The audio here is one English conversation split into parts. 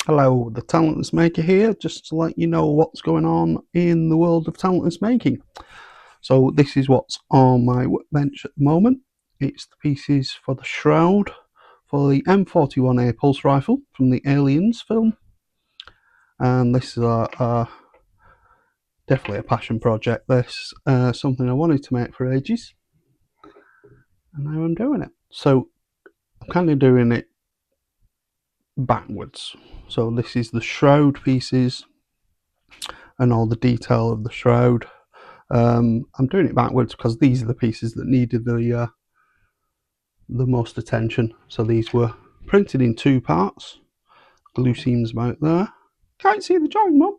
Hello, the Talentless Maker here, just to let you know what's going on in the world of talentless making. So this is what's on my workbench at the moment. It's the pieces for the shroud for the M41A Pulse Rifle from the Aliens film. And this is definitely a passion project. This something I wanted to make for ages, and now I'm doing it. So I'm kind of doing it backwards. So this is the shroud pieces and all the detail of the shroud. I'm doing it backwards because these are the pieces that needed the most attention. So these were printed in two parts. Glue seams about there. Can't see the join, Mum.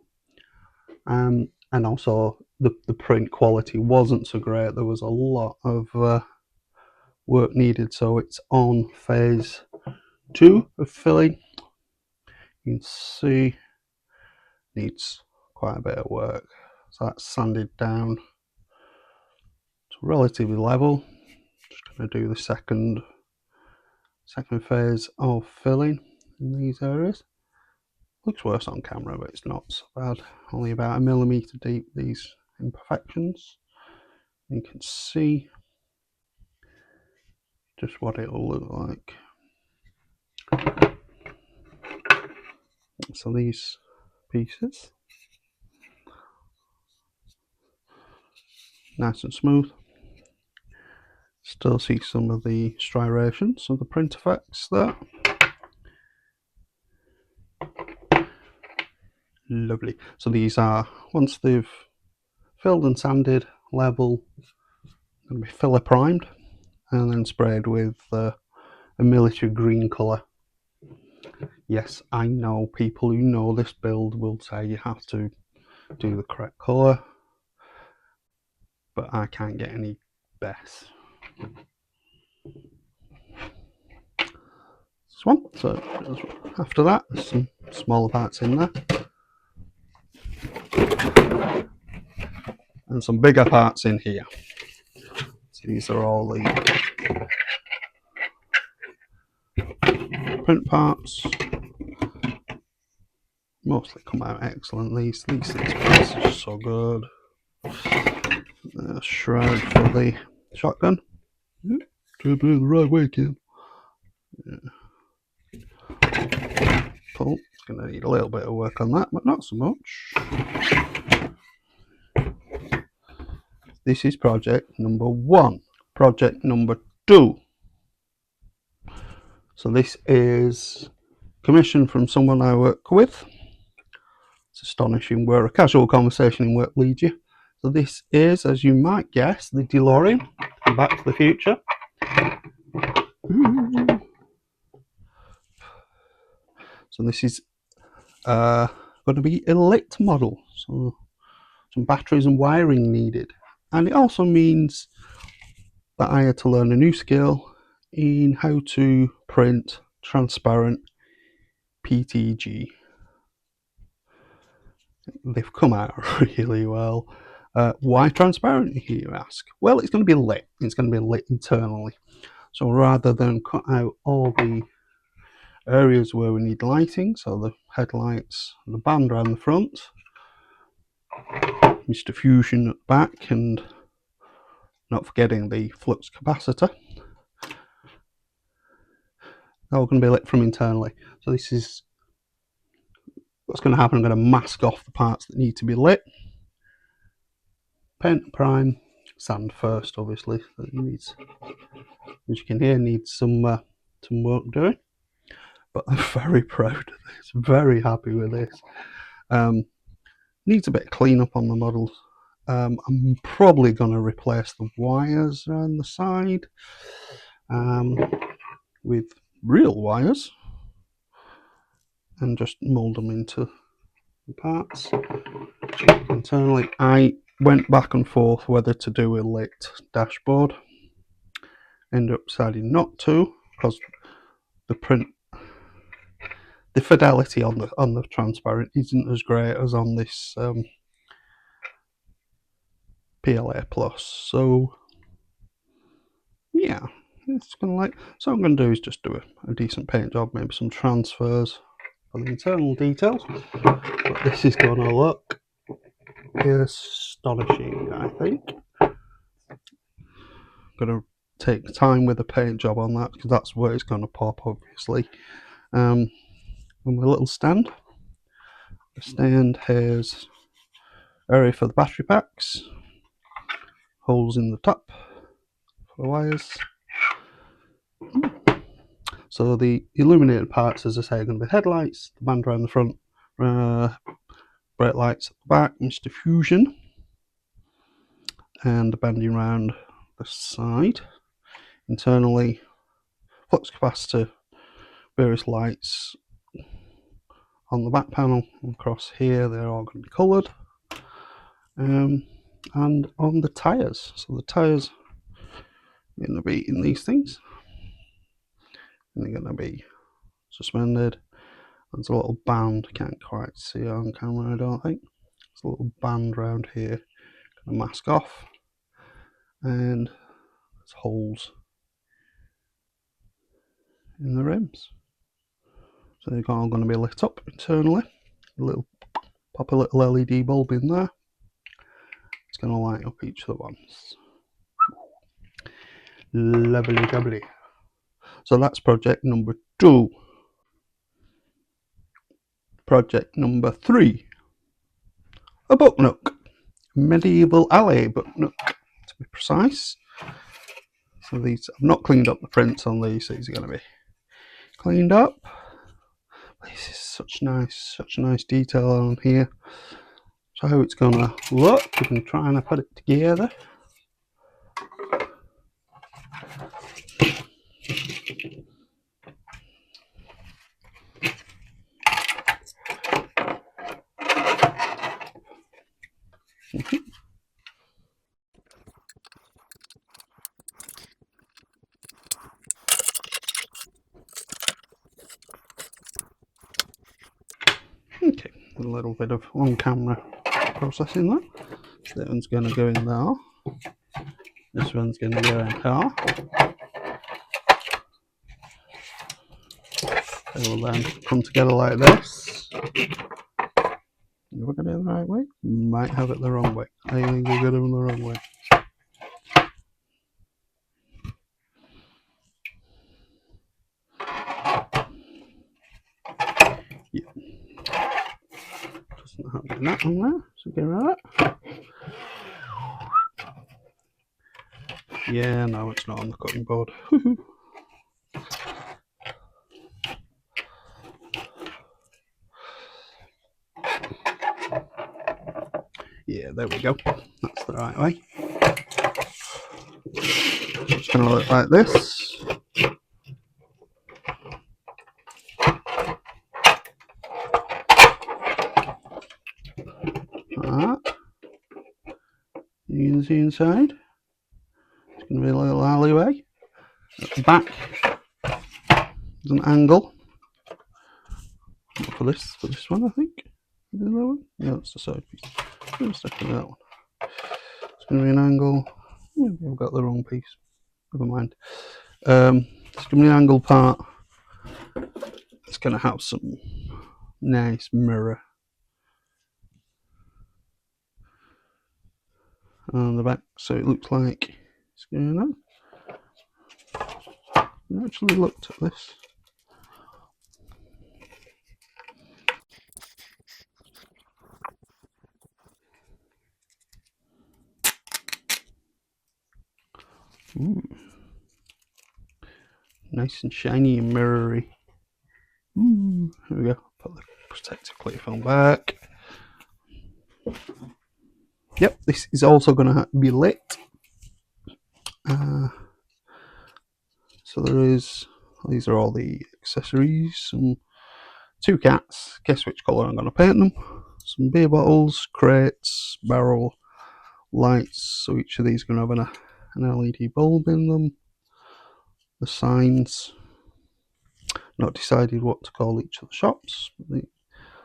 And also the print quality wasn't so great. There was a lot of work needed. So it's on phase 2 of filling. You can see needs quite a bit of work. So that's sanded down to relatively level. Just going to do the second phase of filling in these areas. Looks worse on camera, but it's not so bad. Only about 1 millimeter deep, these imperfections. You can see just what it'll look like. So these pieces, nice and smooth. Still see some of the striations of the print effects there. Lovely. So these are, once they've filled and sanded, level, going to be filler primed and then sprayed with a military green colour. Yes, I know people who know this build will say you have to do the correct colour, but I can't get any best. This one, so after that, there's some smaller parts in there. And some bigger parts in here. So these are all the print parts. Mostly come out excellent. These 6 parts are so good. The shroud for the shotgun. Try to put it the right way, kid. Pull. It's going to need a little bit of work on that, but not so much. This is project number 1. Project number 2. So this is commission from someone I work with. It's astonishing where a casual conversation in work leads you. So this is, as you might guess, the DeLorean from Back to the Future. So this is going to be a lit model. So some batteries and wiring needed. And it also means that I had to learn a new skill in how to print transparent PTG. They've come out really well. Why transparent, you ask? Well, it's going to be lit. It's going to be lit internally. So rather than cut out all the areas where we need lighting, so the headlights, the band around the front, Mr. Fusion at the back, and not forgetting the flux capacitor, they're all going to be lit from internally. So this is what's going to happen. I'm going to mask off the parts that need to be lit. Paint, prime, sand first, obviously. So it needs, as you can hear, needs some work doing. But I'm very proud of this. Very happy with this. Needs a bit of cleanup on the models. I'm probably going to replace the wires around the side with real wires and just mould them into the parts. Internally, I went back and forth whether to do a lit dashboard. Ended up deciding not to because the print, the fidelity on the transparent isn't as great as on this PLA Plus. So yeah, it's gonna so what I'm gonna do is just do a decent paint job, maybe some transfers, for the internal details. But this is going to look astonishing, I think. I'm going to take time with the paint job on that because that's where it's going to pop, obviously. On the little stand, the stand has area for the battery packs, holes in the top for the wires. So the illuminated parts, as I say, are going to be headlights, the band around the front, brake lights at the back, Mr. Fusion, and the banding around the side. Internally, flux capacitor, various lights on the back panel, across here they're all going to be coloured. And on the tyres, so the tyres are going to be in these things, and they're going to be suspended. There's a little band, can't quite see it on camera I don't think. There's a little band around here, going to mask off, and there's holes in the rims. So they're all going to be lit up internally. Pop a little LED bulb in there. It's going to light up each of the ones. Lovely jubbly. So that's project number 2. Project number 3. A book nook. Medieval alley book nook, to be precise. So these, I've not cleaned up the prints on these. These are going to be cleaned up. This is such nice detail on here. So how it's going to look, we can try and put it together. Okay, a little bit of on-camera processing there. That one's going to go in there. This one's going to go in here. They will then come together like this. We're going to do it the right way. Might have it the wrong way. I think we're going to do it the wrong way. Yeah. Doesn't have that on there, so get rid of that. Yeah, no, it's not on the cutting board. Yeah, there we go. That's the right way. It's going to look like this. You can see inside. It's going to be a little alleyway. At the back, there's an angle. For this one, I think. Is it that one? Yeah, that's the side piece. I'm sticking that one. It's going to be an angle. Maybe I've got the wrong piece. Never mind. It's going to be an angle part. It's going to have some nice mirror on the back, so it looks like it's going on. I actually looked at this. Ooh. Nice and shiny and mirrory. Ooh. Here we go. Put the protective clear film back. Yep, this is also going to be lit. So there is, these are all the accessories. Some 2 cats. Guess which colour I'm going to paint them. Some beer bottles, crates, barrel, lights. So each of these are going to have an LED bulb in them. The signs. Not decided what to call each of the shops. They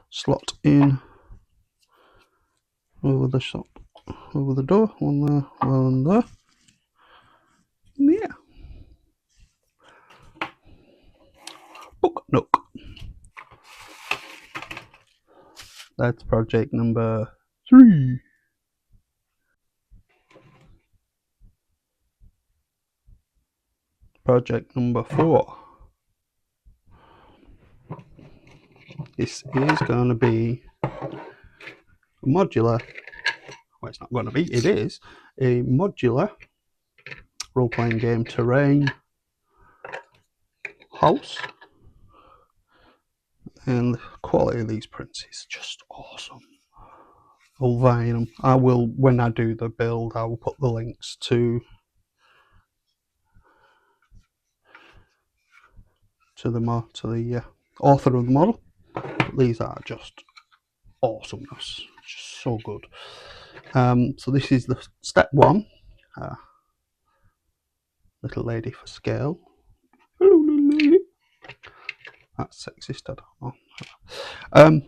slot in over the shop, over the door. One there, one there. Yeah. Book nook. That's project number 3. Project number 4. This is going to be a modular, well, it's not going to be, it is a modular role-playing game terrain house, and the quality of these prints is just awesome. I'll vine them. I will, when I do the build, I will put the links to the author of the model. These are just awesomeness, just so good. So this is the step 1, little lady for scale. Hello, little lady. That's sexist, I don't know.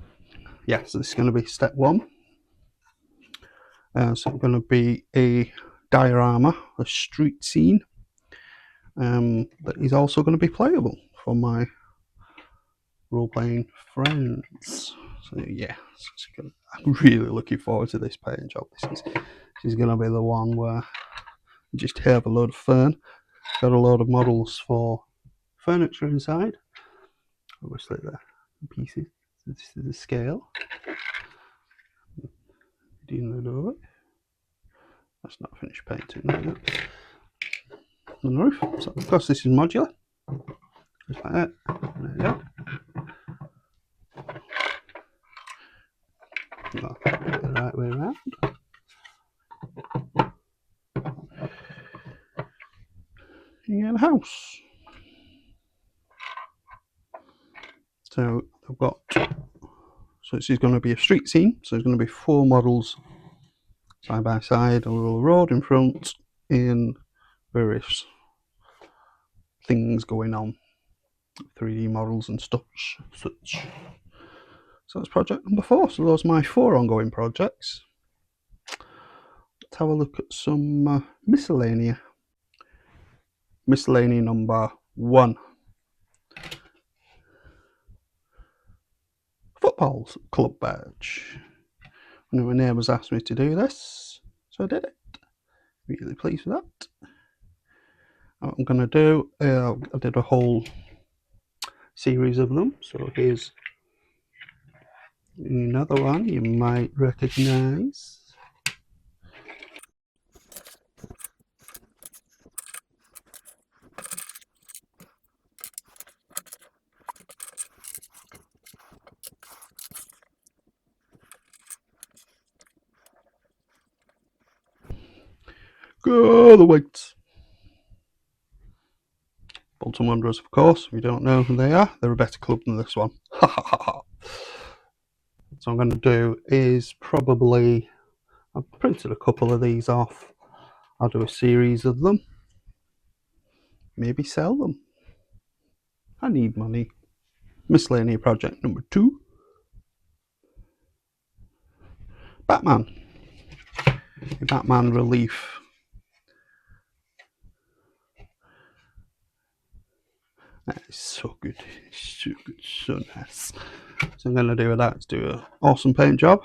Yeah, so this is going to be step 1. So it's going to be a diorama, a street scene, that is also going to be playable for my role-playing friends. So yeah, I'm really looking forward to this paint job. This is going to be the one where you just have a load of fun. Got a load of models for furniture inside. Obviously the pieces. This is the scale. Doing the door. That's not finished painting right on the roof. So of course this is modular. Just like that. There you go. The right way around. You get a house. So I've got, so this is going to be a street scene. So there's going to be 4 models side by side, a little road in front, and various things going on, 3D models and such. So that's project number 4. So those are my 4 ongoing projects. Let's have a look at some miscellanea. Miscellany number 1. Football club badge. One of my neighbours asked me to do this, so I did it. Really pleased with that. What I'm going to do, I did a whole series of them, so here's another one you might recognise. Go the Whites! Bolton Wanderers, of course. If you don't know who they are, they're a better club than this one. Ha ha ha ha. So I'm going to do is probably, I've printed a couple of these off. I'll do a series of them. Maybe sell them. I need money. Miscellany project number 2. Batman. A Batman relief. That is so good. So good. So nice. So I'm going to do with that is do an awesome paint job.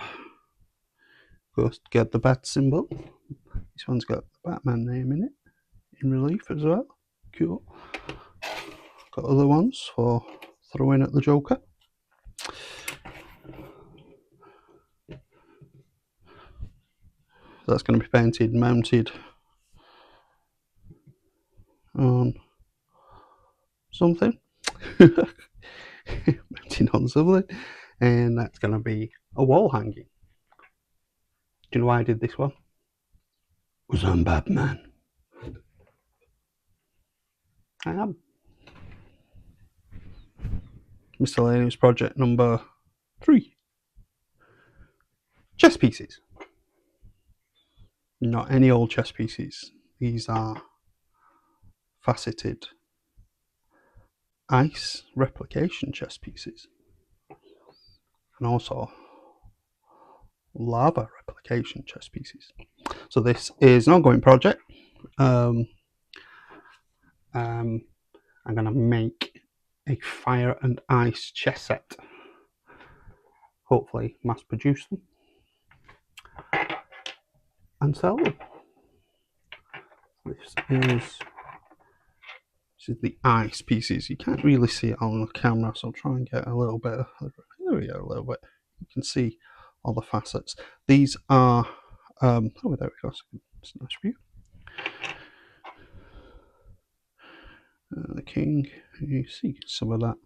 First, get the bat symbol. This one's got the Batman name in it, in relief as well. Cool. Got other ones for throwing at the Joker. That's going to be painted, mounted on something. Mounted on something. And that's going to be a wall hanging. Do you know why I did this one? Because I'm Batman. I am. Miscellaneous project number 3. Chess pieces. Not any old chess pieces. These are faceted ice replication chess pieces. And also lava replication chess pieces. So this is an ongoing project. I'm going to make a fire and ice chess set. hopefully mass produce them and sell them. This is the ice pieces. You can't really see it on the camera, so I'll try and get a little bit. There we go, a little bit. You can see all the facets. These are oh, there we go. It's a nice view. The king. You see some of that.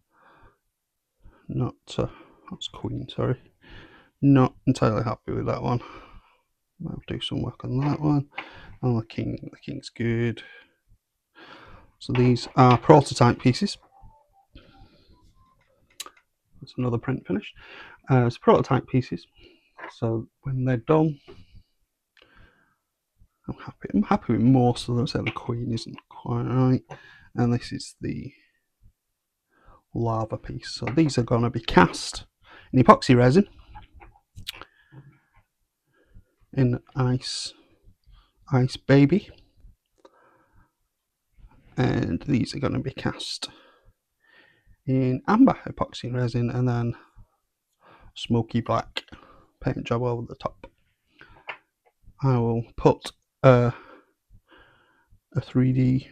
Not that's queen. Sorry. Not entirely happy with that one. I'll do some work on that one. Oh, the king. The king's good. So these are prototype pieces. That's another print finish. It's prototype pieces. So when they're done, I'm happy with most of them. So the queen isn't quite right, and this is the lava piece. So these are going to be cast in epoxy resin in ice baby, and these are going to be cast in amber epoxy resin, and then smoky black paint job over the top. I will put a 3D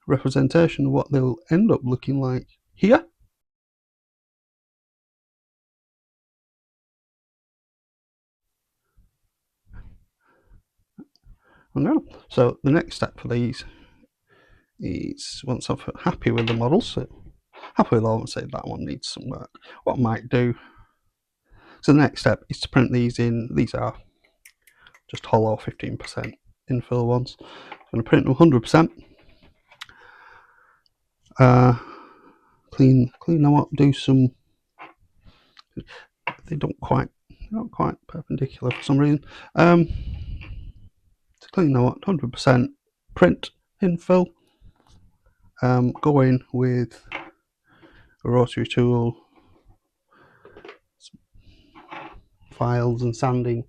representation of what they'll end up looking like here. So the next step for these is, once I'm happy with the models, so happy with all, and say that one needs some work, what I might do, so the next step is to print these in. These are just hollow 15% infill ones. I'm going to print them 100%, clean them up, do some, they're not quite perpendicular for some reason. To clean them up 100%, print infill, go in with a rotary tool, files and sanding,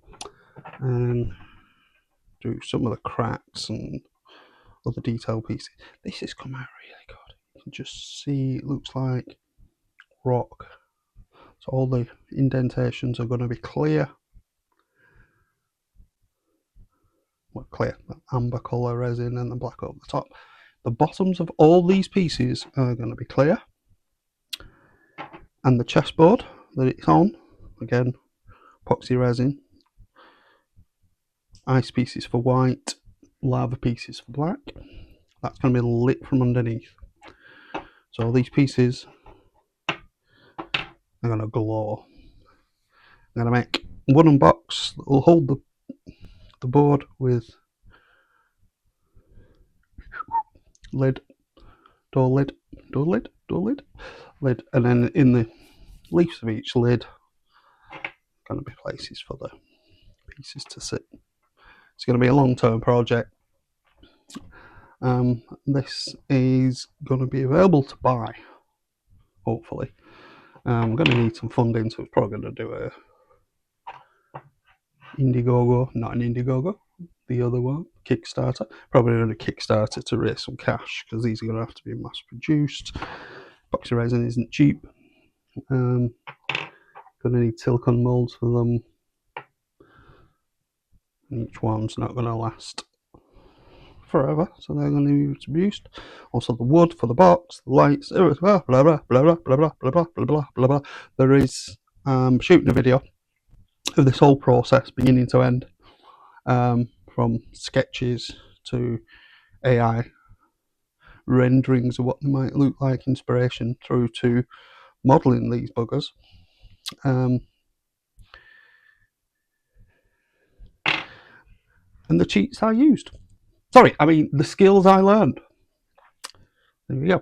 and do some of the cracks and other detail pieces. This has come out really good. You can just see it looks like rock. So all the indentations are going to be clear. Well, clear, amber colour resin and the black over the top. The bottoms of all these pieces are going to be clear. And the chessboard that it's on, again, epoxy resin, ice pieces for white, lava pieces for black. That's going to be lit from underneath. So these pieces are going to glow. I'm going to make a wooden box that will hold the board with lid, door lid, and then in the leaves of each lid going to be places for the pieces to sit. It's going to be a long-term project. This is going to be available to buy, hopefully. I'm going to need some funding, so it's probably going to do a Indiegogo, not an Indiegogo, the other one, Kickstarter. Probably going to Kickstarter to raise some cash, because these are going to have to be mass produced. Epoxy resin isn't cheap. Going to need silicone molds for them. And each one's not going to last forever, so they're going to be produced. Also the wood for the box, the lights, blah blah blah blah blah blah blah blah blah blah blah. There is shooting a video of this whole process beginning to end, from sketches to AI renderings of what they might look like, inspiration, through to modelling these buggers. And the cheats I used. Sorry, I mean the skills I learned. There we go.